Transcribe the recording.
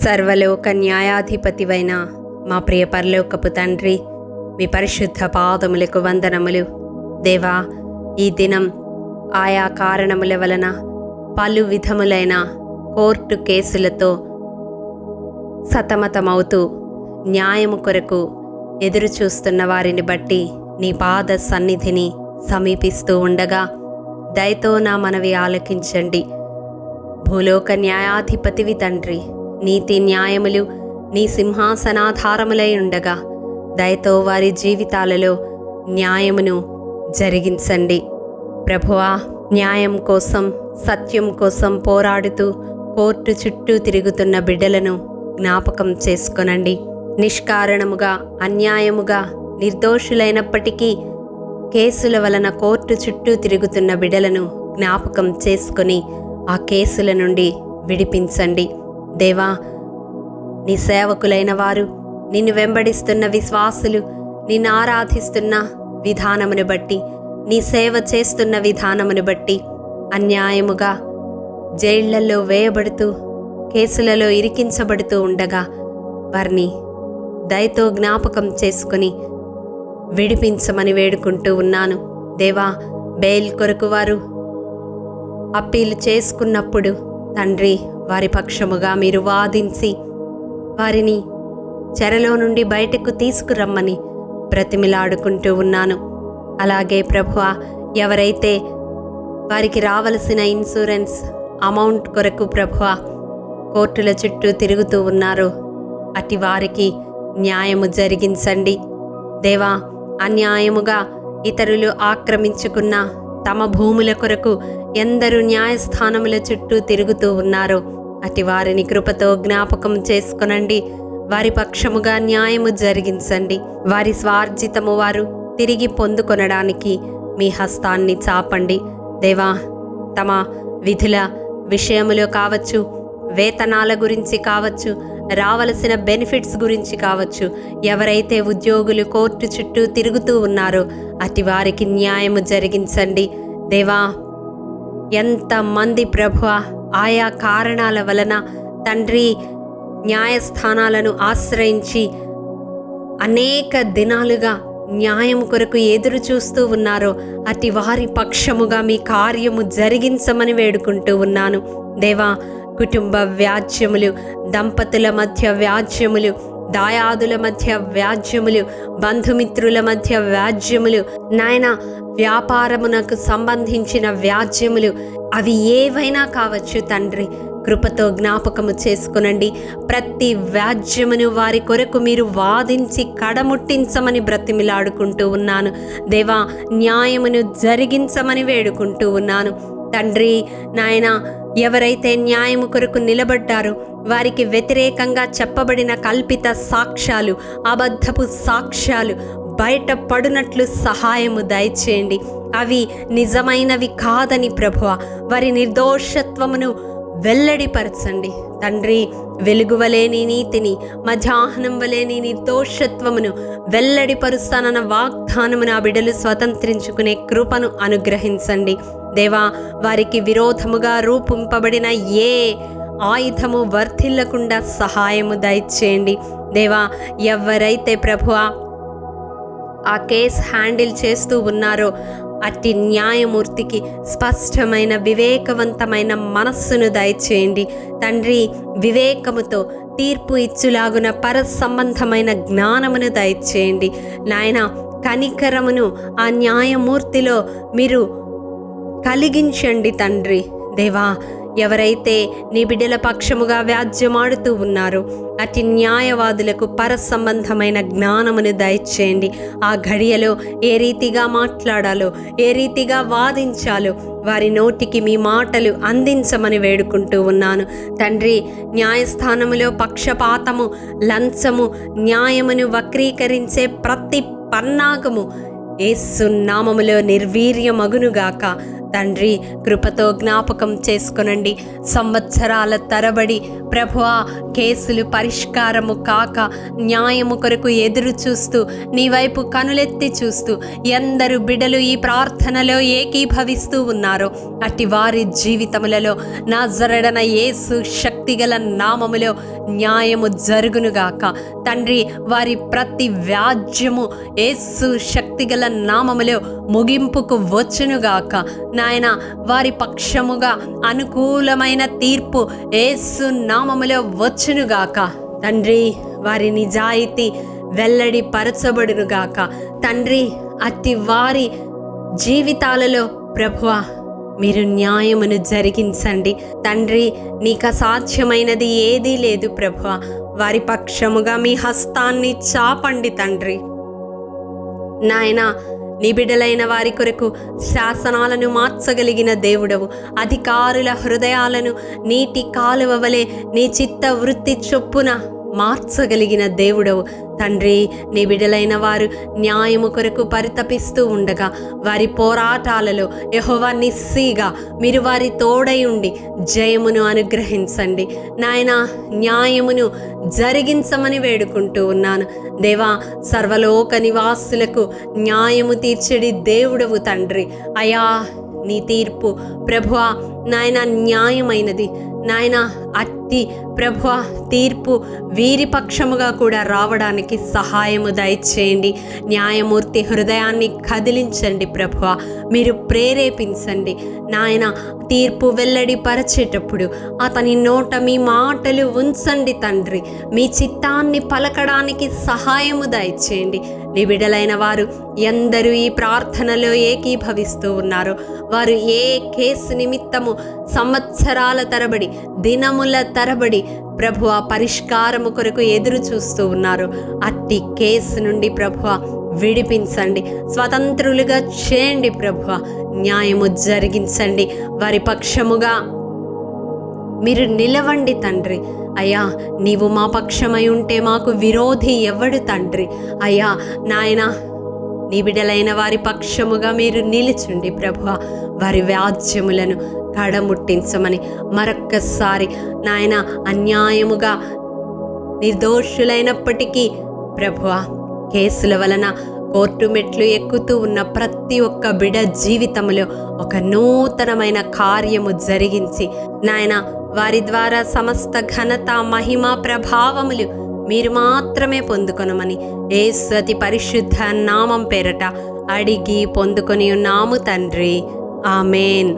సర్వలోక న్యాయాధిపతివైన మా ప్రియ పరలోకపు తండ్రి, మీ పరిశుద్ధ పాదములకు వందనములు. దేవా, ఈ దినం ఆయా కారణముల వలన పలు విధములైన కోర్టు కేసులతో సతమతమవుతూ న్యాయము కొరకు ఎదురు చూస్తున్న వారిని బట్టి నీ పాద సన్నిధిని సమీపిస్తూ ఉండగా దయతో నా మనవి ఆలకించండి. భూలోక న్యాయాధిపతివి తండ్రి, నీతి న్యాయములు నీ సింహాసనాధారములై ఉండగా దయతో వారి జీవితాలలో న్యాయమును జరిగించండి. ప్రభువా, న్యాయం కోసం సత్యం కోసం పోరాడుతూ కోర్టు చుట్టూ తిరుగుతున్న బిడ్డలను జ్ఞాపకం చేసుకొనండి. నిష్కారణముగా అన్యాయముగా నిర్దోషులైనప్పటికీ కేసుల వలన కోర్టు చుట్టూ తిరుగుతున్న బిడ్డలను జ్ఞాపకం చేసుకొని ఆ కేసుల నుండి విడిపించండి. దేవా, నీ సేవకులైన వారు, నిన్ను వెంబడిస్తున్న విశ్వాసులు నిన్ను ఆరాధిస్తున్న విధానమును బట్టి, నీ సేవ చేస్తున్న విధానమును బట్టి అన్యాయముగా జైళ్లలో వేయబడుతూ కేసులలో ఇరికించబడుతూ ఉండగా వారిని దయతో జ్ఞాపకం చేసుకుని విడిపించమని వేడుకుంటూ ఉన్నాను. దేవా, బెయిల్ కొరకు వారు అప్పీలు చేసుకున్నప్పుడు తండ్రి, వారి పక్షముగా మీరు వాదించి వారిని చెరలో నుండి బయటకు తీసుకురమ్మని బ్రతిమిలాడుకుంటూ ఉన్నాను. అలాగే ప్రభువా, ఎవరైతే వారికి రావలసిన ఇన్సూరెన్స్ అమౌంట్ కొరకు ప్రభువా కోర్టుల చుట్టూ తిరుగుతూ ఉన్నారో అట్టి వారికి న్యాయము జరిగించండి. దేవా, అన్యాయముగా ఇతరులు ఆక్రమించుకున్న తమ భూముల కొరకు ఎందరూ న్యాయస్థానముల చుట్టూ తిరుగుతూ ఉన్నారో అటి వారిని కృపతో జ్ఞాపకం చేసుకొనండి. వారి పక్షముగా న్యాయము జరిగించండి. వారి స్వార్జితము వారు తిరిగి పొందుకొనడానికి మీ హస్తాన్ని చాపండి. దేవా, తమ విధుల విషయములో కావచ్చు, వేతనాల గురించి కావచ్చు, రావలసిన బెనిఫిట్స్ గురించి కావచ్చు, ఎవరైతే ఉద్యోగులు కోర్టు చుట్టూ తిరుగుతూ ఉన్నారో అటి వారికి న్యాయము జరిగించండి. దేవా, ఎంతమంది ప్రభువా ఆయా కారణాల వలన తండ్రి న్యాయస్థానాలను ఆశ్రయించి అనేక దినాలుగా న్యాయం కొరకు ఎదురు చూస్తూ ఉన్నారో అటి వారి పక్షముగా మీ కార్యము జరిగించమని వేడుకుంటూ ఉన్నాను. దేవా, కుటుంబ వ్యాజ్యములు, దంపతుల మధ్య వ్యాజ్యములు, దాయాదుల మధ్య వ్యాజ్యములు, బంధుమిత్రుల మధ్య వ్యాజ్యములు, నాయన వ్యాపారమునకు సంబంధించిన వ్యాజ్యములు, అవి ఏవైనా కావచ్చు తండ్రి, కృపతో జ్ఞాపకము చేసుకునండి. ప్రతి వ్యాజ్యమును వారి కొరకు మీరు వాదించి కడముట్టించమని బ్రతిమిలాడుకుంటూ ఉన్నాను. దేవా, న్యాయమును జరిగించమని వేడుకుంటూ ఉన్నాను. తండ్రి నాయన, ఎవరైతే న్యాయము కొరకు నిలబడ్డారో వారికి వ్యతిరేకంగా చెప్పబడిన కల్పిత సాక్ష్యాలు, అబద్ధపు సాక్ష్యాలు బయటపడునట్లు సహాయము దయచేయండి. అవి నిజమైనవి కాదని ప్రభువా వారి నిర్దోషత్వమును వెల్లడిపరచండి. తండ్రి, వెలుగు వలేని నీతిని, మధ్యాహ్నం వలేని నిర్దోషత్వమును వెల్లడిపరుస్తానన్న వాగ్దానమును ఆ బిడ్డలు స్వతంత్రించుకునే కృపను అనుగ్రహించండి. దేవా, వారికి విరోధముగా రూపింపబడిన ఏ ఆయుధము వర్ధిల్లకుండా సహాయము దయచేయండి. దేవా, ఎవరైతే ప్రభువా ఆ కేస్ హ్యాండిల్ చేస్తూ ఉన్నారో అట్టి న్యాయమూర్తికి స్పష్టమైన వివేకవంతమైన మనస్సును దయచేయండి. తండ్రి, వివేకముతో తీర్పు ఇచ్చులాగున పర సంబంధమైన జ్ఞానమును దయచేయండి. నాయన, కనికరమును ఆ న్యాయమూర్తిలో మీరు కలిగించండి. తండ్రి దేవా, ఎవరైతే నీ బిడ్డల పక్షముగా వ్యాజ్యమాడుతూ ఉన్నారో అతి న్యాయవాదులకు పర సంబంధమైన జ్ఞానమును దయచేయండి. ఆ ఘడియలో ఏ రీతిగా మాట్లాడాలో, ఏ రీతిగా వాదించాలో వారి నోటికి మీ మాటలు అందించమని వేడుకుంటూ ఉన్నాను. తండ్రి, న్యాయస్థానములో పక్షపాతము, లంచము, న్యాయమును వక్రీకరించే ప్రతి పన్నాగము యేసు నామములో నిర్వీర్యమగునుగాక. తండ్రి కృపతో జ్ఞాపకం చేసుకొనండి. సంవత్సరాల తరబడి ప్రభువా కేసులు పరిష్కారము కాక న్యాయము కొరకు ఎదురు చూస్తూ నీ వైపు కనులెత్తి చూస్తూ ఎందరు బిడ్డలు ఈ ప్రార్థనలో ఏకీభవిస్తూ ఉన్నారో అట్టి వారి జీవితములలో నజరేయుడైన యేసు శక్తిగల నామములో న్యాయము జరుగునుగాక. తండ్రి వారి ప్రతి వ్యాజ్యము యేసు శక్తిగల నామములో ముగింపుకు వచ్చునుగాక. నాయన వారి పక్షముగా అనుకూలమైన తీర్పు యేసు నామములో వచ్చునుగాక. తండ్రి వారి నిజాయితీ వెల్లడి పరచబడునుగాక. తండ్రి అట్టి వారి జీవితాలలో ప్రభువా మీరు న్యాయమును జరిగించండి. తండ్రి నీకు అసాధ్యమైనది ఏదీ లేదు ప్రభువా. వారి పక్షముగా మీ హస్తాన్ని చాపండి తండ్రి. నాయన నీ బిడ్డలైన వారి కొరకు శాసనాలను మార్చగలిగిన దేవుడవు. అధికారుల హృదయాలను నీటి కాలువ వలె నీ చిత్త వృత్తి చొప్పున మార్చగలిగిన దేవుడవు. తండ్రి నీ బిడ్డలైన వారు న్యాయము కొరకు పరితపిస్తూ ఉండగా వారి పోరాటాలలో యెహోవా నిస్సిగా మీరు వారి తోడై ఉండి జయమును అనుగ్రహించండి. నాయన న్యాయమును జరిగించమని వేడుకుంటూ ఉన్నాను. దేవా సర్వలోక నివాసులకు న్యాయము తీర్చడి దేవుడవు తండ్రి. అయా నీ తీర్పు ప్రభువా నాయన న్యాయమైనది. నాయన అట్టి ప్రభువా తీర్పు వీరి పక్షముగా కూడా రావడానికి సహాయము దయచేయండి. న్యాయమూర్తి హృదయాన్ని కదిలించండి ప్రభువా. మీరు ప్రేరేపించండి నాయన. తీర్పు వెల్లడి పరచేటప్పుడు అతని నోట మీ మాటలు ఉంచండి తండ్రి. మీ చిత్తాన్ని పలకడానికి సహాయము దయచేయండి. నీ బిడ్డలైన వారు ఎందరూ ఈ ప్రార్థనలో ఏకీభవిస్తూ ఉన్నారో వారు ఏ కేసు నిమిత్తము సంవత్సరాల తరబడి దినముల తరబడి ప్రభువా పరిష్కారము కొరకు ఎదురు చూస్తూ ఉన్నారు అట్టి కేసు నుండి ప్రభువా విడిపించండి. స్వతంత్రులుగా చేయండి ప్రభువా. న్యాయము జరిగించండి. వారి పక్షముగా మీరు నిలవండి తండ్రి. అయ్యా నీవు మా పక్షమై ఉంటే మాకు విరోధి ఎవడు తండ్రి. అయ్యా నాయన నీ బిడ్డలైన వారి పక్షముగా మీరు నిలిచుండి ప్రభువా. వారి వ్యాజ్యములను కడముట్టించమని మరొక్కసారి నాయన అన్యాయముగా నిర్దోషులైనప్పటికీ ప్రభువా కేసుల వలన కోర్టు మెట్లు ఎక్కుతూ ఉన్న ప్రతి ఒక్క బిడ్డ జీవితంలో ఒక నూతనమైన కార్యము జరిగించి నాయన వారి ద్వారా సమస్త ఘనత మహిమ ప్రభావములు మీరు మాత్రమే పొందుకొనమని యేసు అతి పరిశుద్ధ నామం పేరట అడిగి పొందుకొని ఉన్నాము తండ్రి. ఆమేన్.